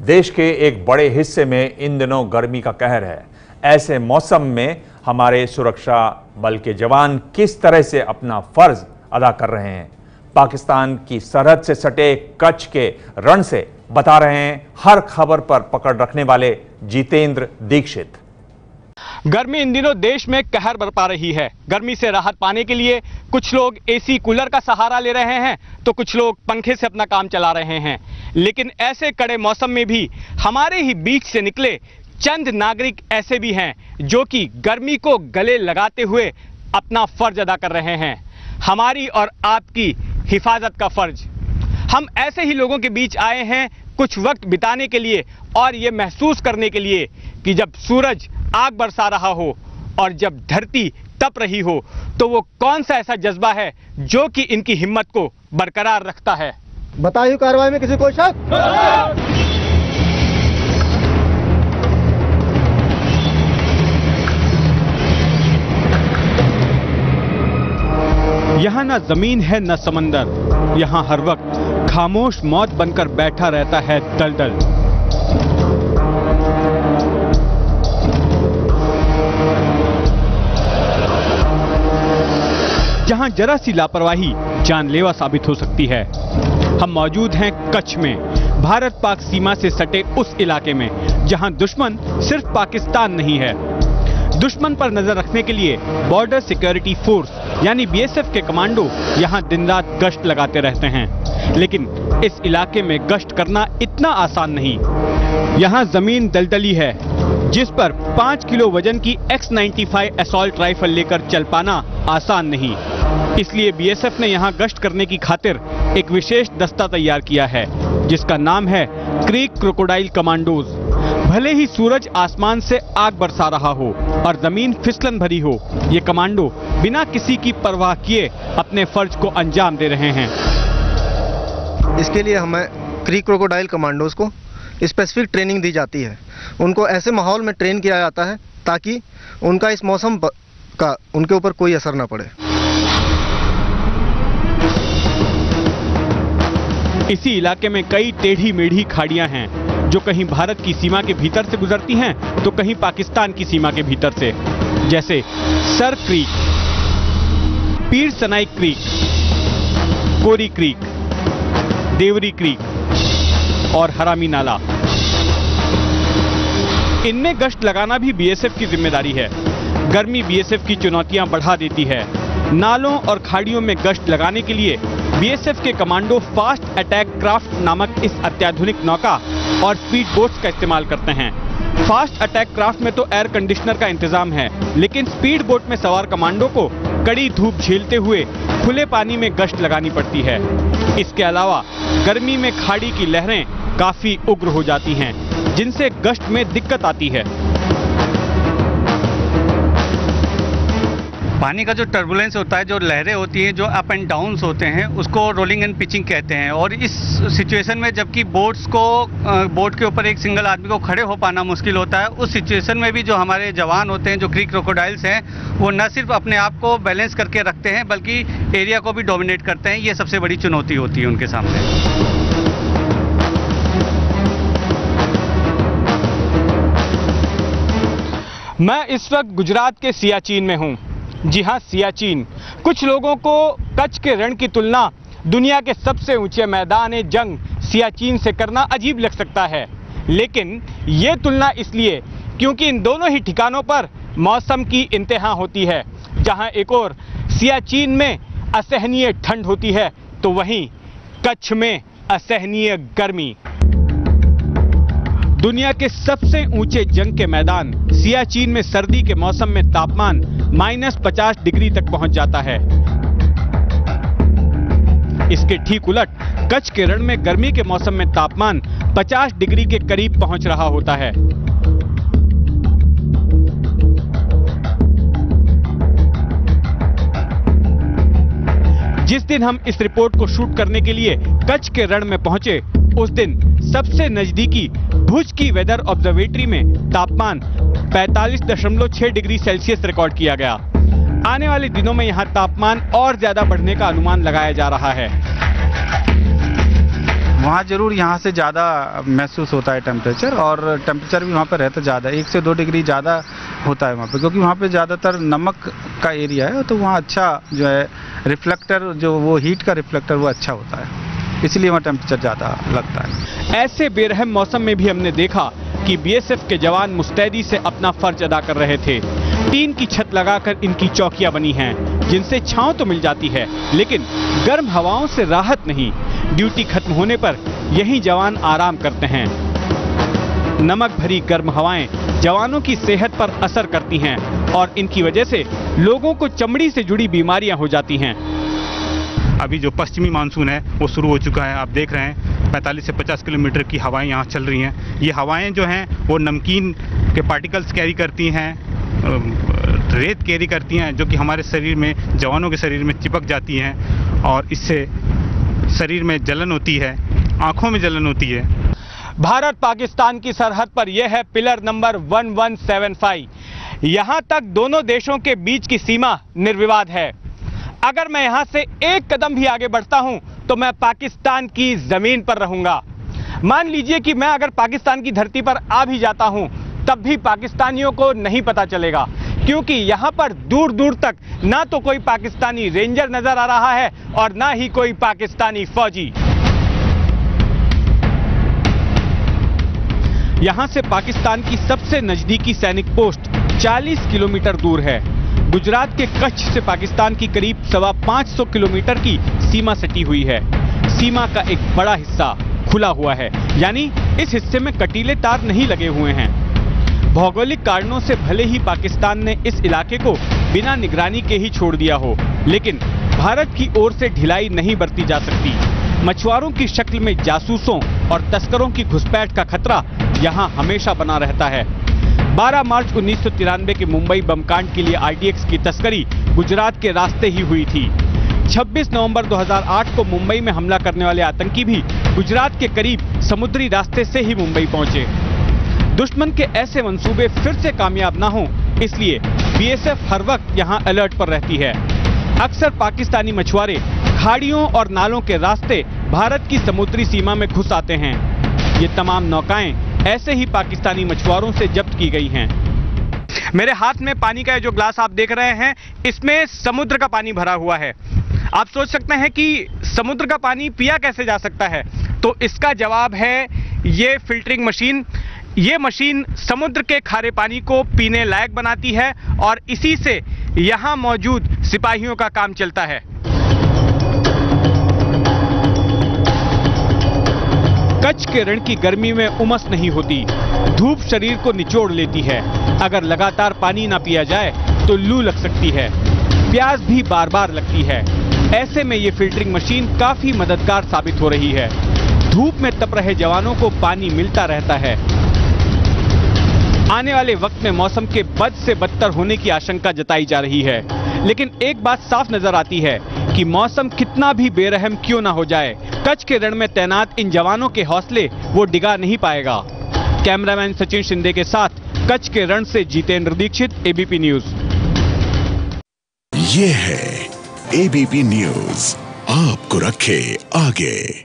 देश के एक बड़े हिस्से में इन दिनों गर्मी का कहर है। ऐसे मौसम में हमारे सुरक्षा बल के जवान किस तरह से अपना फर्ज अदा कर रहे हैं, पाकिस्तान की सरहद से सटे कच्छ के रण से बता रहे हैं हर खबर पर पकड़ रखने वाले जितेंद्र दीक्षित। गर्मी इन दिनों देश में कहर बरपा रही है। गर्मी से राहत पाने के लिए कुछ लोग एसी कूलर का सहारा ले रहे हैं तो कुछ लोग पंखे से अपना काम चला रहे हैं। लेकिन ऐसे कड़े मौसम में भी हमारे ही बीच से निकले चंद नागरिक ऐसे भी हैं जो कि गर्मी को गले लगाते हुए अपना फर्ज अदा कर रहे हैं, हमारी और आपकी हिफाजत का फर्ज। हम ऐसे ही लोगों के बीच आए हैं कुछ वक्त बिताने के लिए और ये महसूस करने के लिए कि जब सूरज आग बरसा रहा हो और जब धरती तप रही हो तो वो कौन सा ऐसा जज्बा है जो कि इनकी हिम्मत को बरकरार रखता है। बताइए कार्रवाई में किसी को शक? यहाँ ना जमीन है न समंदर, यहाँ हर वक्त खामोश मौत बनकर बैठा रहता है दलदल। जहाँ जरा सी लापरवाही जानलेवा साबित हो सकती है। हम मौजूद हैं कच्छ में, भारत पाक सीमा से सटे उस इलाके में जहाँ दुश्मन सिर्फ पाकिस्तान नहीं है। दुश्मन पर नजर रखने के लिए बॉर्डर सिक्योरिटी फोर्स यानी बीएसएफ के कमांडो यहाँ दिन रात गश्त लगाते रहते हैं। लेकिन इस इलाके में गश्त करना इतना आसान नहीं। यहाँ जमीन दलदली है जिस पर 5 किलो वजन की X95 असॉल्ट राइफल लेकर चल पाना आसान नहीं। इसलिए बीएसएफ ने यहाँ गश्त करने की खातिर एक विशेष दस्ता तैयार किया है जिसका नाम है क्रीक क्रोकोडाइल कमांडोज। भले ही सूरज आसमान से आग बरसा रहा हो और जमीन फिसलन भरी हो, ये कमांडो बिना किसी की परवाह किए अपने फर्ज को अंजाम दे रहे हैं। इसके लिए हमें क्रीक क्रोकोडाइल कमांडोज को स्पेसिफिक ट्रेनिंग दी जाती है। उनको ऐसे माहौल में ट्रेन किया जाता है ताकि उनका इस मौसम का उनके ऊपर कोई असर ना पड़े। इसी इलाके में कई टेढ़ी मेढ़ी खाड़ियां हैं जो कहीं भारत की सीमा के भीतर से गुजरती हैं तो कहीं पाकिस्तान की सीमा के भीतर से, जैसे सर क्रीक, पीर सनाई क्रीक, कोरी क्रीक, देवरी क्रीक और हरामी नाला। इनमें गश्त लगाना भी बीएसएफ की जिम्मेदारी है। गर्मी बीएसएफ की चुनौतियां बढ़ा देती है। नालों और खाड़ियों में गश्त लगाने के लिए बीएसएफ के कमांडो फास्ट अटैक क्राफ्ट नामक इस अत्याधुनिक नौका और स्पीड बोट्स का इस्तेमाल करते हैं। फास्ट अटैक क्राफ्ट में तो एयर कंडीशनर का इंतजाम है, लेकिन स्पीड बोट में सवार कमांडो को कड़ी धूप झेलते हुए खुले पानी में गश्त लगानी पड़ती है। इसके अलावा गर्मी में खाड़ी की लहरें काफी उग्र हो जाती हैं, जिनसे गश्त में दिक्कत आती है। पानी का जो टर्बुलेंस होता है, जो लहरें होती हैं, जो अप एंड डाउन्स होते हैं, उसको रोलिंग एंड पिचिंग कहते हैं। और इस सिचुएशन में जबकि बोट के ऊपर एक सिंगल आदमी को खड़े हो पाना मुश्किल होता है, उस सिचुएशन में भी जो हमारे जवान होते हैं, जो क्रीक क्रोकोडाइल्स हैं, वो न सिर्फ अपने आप को बैलेंस करके रखते हैं बल्कि एरिया को भी डोमिनेट करते हैं। ये सबसे बड़ी चुनौती होती है उनके सामने। मैं इस वक्त गुजरात के सियाचिन में हूँ। जी हाँ, सियाचिन। कुछ लोगों को कच्छ के रण की तुलना दुनिया के सबसे ऊंचे मैदान जंग सियाचिन से करना अजीब लग सकता है, लेकिन ये तुलना इसलिए क्योंकि इन दोनों ही ठिकानों पर मौसम की इंतहा होती है। जहाँ एक और सियाचिन में असहनीय ठंड होती है तो वहीं कच्छ में असहनीय गर्मी। दुनिया के सबसे ऊंचे जंग के मैदान सियाचिन में सर्दी के मौसम में तापमान -50 डिग्री तक पहुंच जाता है। इसके ठीक उलट कच्छ के रण में गर्मी के मौसम में तापमान 50 डिग्री के करीब पहुंच रहा होता है। जिस दिन हम इस रिपोर्ट को शूट करने के लिए कच्छ के रण में पहुंचे, उस दिन सबसे नजदीकी भुज की वेदर ऑब्जर्वेटरी में तापमान 45.6 डिग्री सेल्सियस रिकॉर्ड किया गया। आने वाले दिनों में यहां तापमान और ज्यादा बढ़ने का अनुमान लगाया जा रहा है। वहाँ जरूर यहाँ से ज़्यादा महसूस होता है टेम्परेचर, और टेम्परेचर भी वहाँ पर रहता ज़्यादा, 1 से 2 डिग्री ज़्यादा होता है वहाँ पे, क्योंकि वहाँ पे ज़्यादातर नमक का एरिया है, तो वहाँ अच्छा जो है रिफ्लेक्टर, जो वो हीट का रिफ्लेक्टर वो अच्छा होता है, इसलिए वहाँ टेम्परेचर ज़्यादा लगता है। ऐसे बेरहम मौसम में भी हमने देखा कि बीएसएफ के जवान मुस्तैदी से अपना फर्ज अदा कर रहे थे। टीन की छत लगाकर इनकी चौकियां बनी हैं, जिनसे छांव तो मिल जाती है, लेकिन गर्म हवाओं से राहत नहीं। ड्यूटी खत्म होने पर यही जवान आराम करते हैं। नमक भरी गर्म हवाएं जवानों की सेहत पर असर करती हैं और इनकी वजह से लोगों को चमड़ी से जुड़ी बीमारियां हो जाती हैं। अभी जो पश्चिमी मानसून है वो शुरू हो चुका है। आप देख रहे हैं 45 से 50 किलोमीटर की हवाएं यहाँ चल रही हैं। ये हवाएं जो हैं वो नमकीन के पार्टिकल्स कैरी करती हैं, रेत कैरी करती हैं, जो कि हमारे शरीर में, जवानों के शरीर में चिपक जाती हैं और इससे शरीर में जलन होती है, आँखों में जलन होती है। भारत पाकिस्तान की सरहद पर यह है पिलर नंबर 1175। यहाँ तक दोनों देशों के बीच की सीमा निर्विवाद है। अगर मैं यहाँ से एक कदम भी आगे बढ़ता हूँ तो मैं पाकिस्तान की जमीन पर रहूंगा। मान लीजिए कि मैं अगर पाकिस्तान की धरती पर आ भी जाता हूँ, तब भी पाकिस्तानियों को नहीं पता चलेगा, क्योंकि यहाँ पर दूर दूर तक ना तो कोई पाकिस्तानी रेंजर नजर आ रहा है और ना ही कोई पाकिस्तानी फौजी। यहाँ से पाकिस्तान की सबसे नजदीकी सैनिक पोस्ट 40 किलोमीटर दूर है। गुजरात के कच्छ से पाकिस्तान की करीब 550 किलोमीटर की सीमा सटी हुई है। सीमा का एक बड़ा हिस्सा खुला हुआ है, यानी इस हिस्से में कटीले तार नहीं लगे हुए हैं। भौगोलिक कारणों से भले ही पाकिस्तान ने इस इलाके को बिना निगरानी के ही छोड़ दिया हो, लेकिन भारत की ओर से ढिलाई नहीं बरती जा सकती। मछुआरों की शक्ल में जासूसों और तस्करों की घुसपैठ का खतरा यहाँ हमेशा बना रहता है। 12 मार्च 1993 के मुंबई बमकांड के लिए आरडीएक्स की तस्करी गुजरात के रास्ते ही हुई थी। 26 नवंबर 2008 को मुंबई में हमला करने वाले आतंकी भी गुजरात के करीब समुद्री रास्ते से ही मुंबई पहुंचे। दुश्मन के ऐसे मंसूबे फिर से कामयाब ना हों, इसलिए बीएसएफ हर वक्त यहां अलर्ट पर रहती है। अक्सर पाकिस्तानी मछुआरे खाड़ियों और नालों के रास्ते भारत की समुद्री सीमा में घुस आते हैं। ये तमाम नौकाएं ऐसे ही पाकिस्तानी मछुआरों से जब्त की गई हैं। मेरे हाथ में पानी का जो ग्लास आप देख रहे हैं, इसमें समुद्र का पानी भरा हुआ है। आप सोच सकते हैं कि समुद्र का पानी पिया कैसे जा सकता है, तो इसका जवाब है ये फिल्टरिंग मशीन। ये मशीन समुद्र के खारे पानी को पीने लायक बनाती है और इसी से यहाँ मौजूद सिपाहियों का काम चलता है। कच्छ के रण की गर्मी में उमस नहीं होती, धूप शरीर को निचोड़ लेती है। अगर लगातार पानी ना पिया जाए तो लू लग सकती है, प्यास भी बार बार लगती है। ऐसे में ये फिल्टरिंग मशीन काफी मददगार साबित हो रही है। धूप में तप रहे जवानों को पानी मिलता रहता है। आने वाले वक्त में मौसम के बद से बदतर होने की आशंका जताई जा रही है, लेकिन एक बात साफ नजर आती है कि मौसम कितना भी बेरहम क्यों ना हो जाए, कच्छ के रण में तैनात इन जवानों के हौसले वो डिगा नहीं पाएगा। कैमरामैन सचिन शिंदे के साथ कच्छ के रण से जितेंद्र दीक्षित, एबीपी न्यूज। ये है एबीपी न्यूज, आपको रखे आगे।